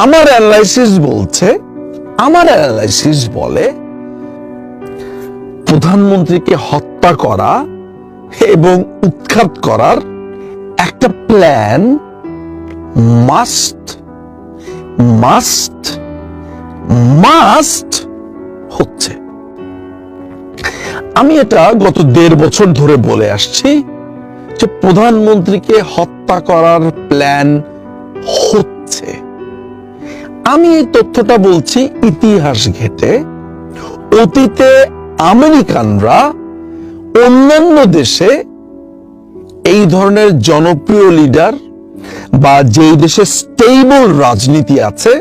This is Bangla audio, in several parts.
আমার অ্যানালাইসিস বলে প্রধানমন্ত্রীকে হত্যা করা এবং উৎখাত করার একটা প্ল্যান মাস্ট হচ্ছে। আমি এটা গত 1.5 বছর ধরে বলে আসছি যে প্রধানমন্ত্রীকে হত্যা করার প্ল্যান হচ্ছে। আমি এই তথ্যটা বলছি ইতিহাস ঘেঁটে। অতীতে আমেরিকানরা অন্যান্য দেশে এই ধরনের জনপ্রিয় লিডার বা যেই দেশে স্টেবল রাজনীতি আছে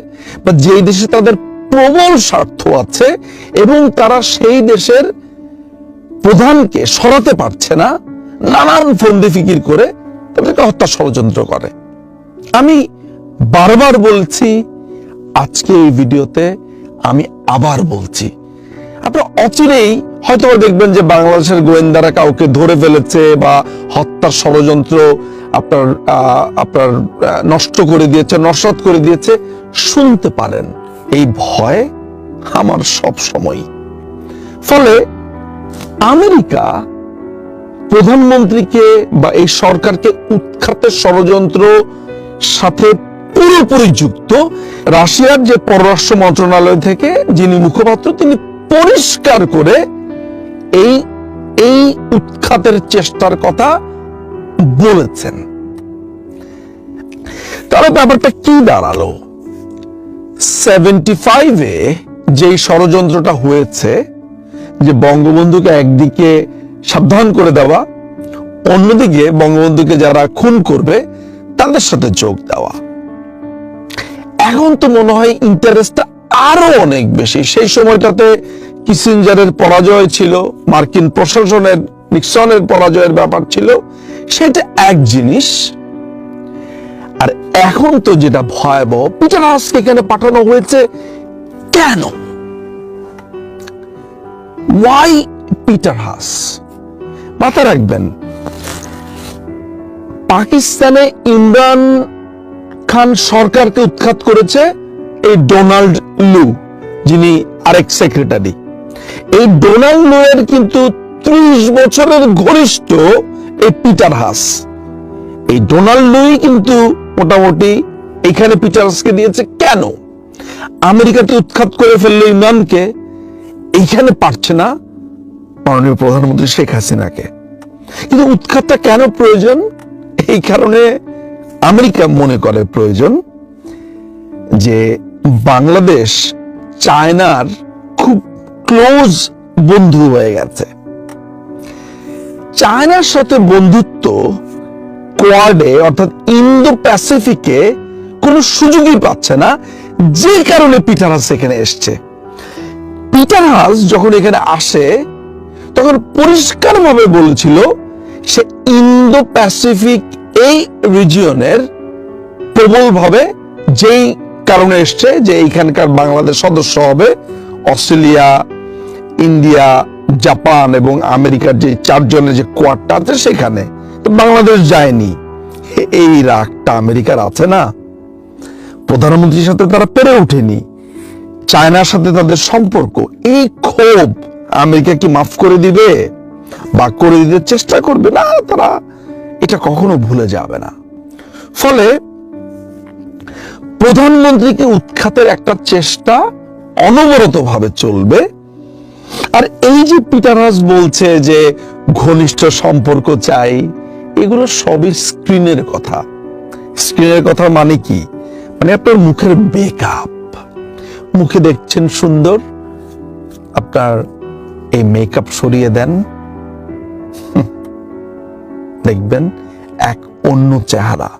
বা যেই দেশে তাদের প্রবল স্বার্থ আছে এবং তারা সেই দেশের প্রধানকে সরাতে পারছে না, নানান ফন্দি ফিকির করে তাদেরকে হত্যা ষড়যন্ত্র করে। আমি বারবার বলছি, আজকে এই ভিডিওতে আমি আবার বলছি, আপনারা অচিরেই হয়তো দেখবেন যে বাংলাদেশের গোয়েন্দারা কাউকে ধরে ফেলেছে বা হত্যার ষড়যন্ত্র আপনার নষ্ট করে দিয়েছে, নস্যাৎ করে দিয়েছে, শুনতে পারেন। এই ভয় আমার সব সময়। ফলে আমেরিকা প্রধানমন্ত্রীকে বা এই সরকারকে উৎখাতের ষড়যন্ত্র সাথে পুরোপুরি যুক্ত। রাশিয়ার যে পররাষ্ট্র মন্ত্রণালয় থেকে যিনি মুখপাত্র, তিনি পরিষ্কার করে এই উৎখাতের চেষ্টার কথা বলেছেন। তাহলে ব্যাপারটা কি দাঁড়ালো? 75-এ যেই ষড়যন্ত্রটা হয়েছে, যে বঙ্গবন্ধুকে একদিকে সাবধান করে দেওয়া, অন্যদিকে বঙ্গবন্ধুকে যারা খুন করবে তাদের সাথে যোগ দেওয়া, এখন তো মনে হয় ইন্টারেস্টটা আরো অনেক বেশি। সেই সময়টাতে কিসিঞ্জারের পরাজয় ছিল, মার্কিন প্রশাসনের নিক্সনের পরাজয়ের ব্যাপার ছিল, সেটা এক জিনিস। আর এখন তো যেটা ভয়াবহ, পিটার হাসকে এখানে পাঠানো হয়েছে কেন? Why Peter Haas? মাথায় রাখবেন, পাকিস্তানে ইমরান খান সরকারকে উৎখাত করেছে এই ডোনাল্ড লু, যিনি আরেক সেক্রেটারি। এই ডোনাল্ড লু এর কিন্তু 30 বছরের ঘনিষ্ঠ এই পিটার হাস। এই ডোনাল্ড লুই কিন্তু মোটামুটি এখানে পিটার হাসকে দিয়েছে। কেন? আমেরিকাতে উৎখাত করে ফেললো ইমরানকে, এইখানে পারছে না মাননীয় প্রধানমন্ত্রী শেখ হাসিনাকে। কিন্তু উৎখাতটা কেন প্রয়োজন? এই কারণে আমেরিকা মনে করে প্রয়োজন যে বাংলাদেশ চায়নার খুব ক্লোজ বন্ধু হয়ে গেছে। চায়নার সাথে বন্ধুত্ব কোয়াডে অর্থাৎ ইন্দো প্যাসিফিকে কোনো সুযোগই পাচ্ছে না, যে কারণে পিটার হাস এখানে এসছে। পিটার হাস যখন এখানে আসে তখন পরিষ্কারভাবে বলেছিল সে ইন্দো প্যাসিফিক এই রিজিয়নের প্রবলভাবে যেই কারণে এসছে যে এইখানকার বাংলাদেশ সদস্য হবে, অস্ট্রেলিয়া, ইন্ডিয়া, জাপান এবং আমেরিকার যে 4 জনের যে কোয়াডটা আছে সেখানে বাংলাদেশ যায়নি। এই রাগটা আমেরিকার আছে না, প্রধানমন্ত্রীর সাথে তারা পেরে ওঠেনি, চায়নার সাথে তাদের সম্পর্ক, এই ক্ষোভ আমেরিকা কি মাফ করে দিবে বা করে দিতে চেষ্টা করবে না? তারা এটা কখনো ভুলে যাবে না। ফলে প্রধানমন্ত্রীকে উৎখাতের একটা চেষ্টা অনবরতভাবে চলবে। আর এই যে পিটার হাস বলছে যে ঘনিষ্ঠ সম্পর্ক চাই, এগুলো সবই স্ক্রিনের কথা। স্ক্রিনের কথা মানে কি? মানে আপনার মুখের মেকআপ, মুখে দেখছেন সুন্দর, আপনার এই মেকআপ সরিয়ে দেন, দেখবেন এক অন্য চেহারা।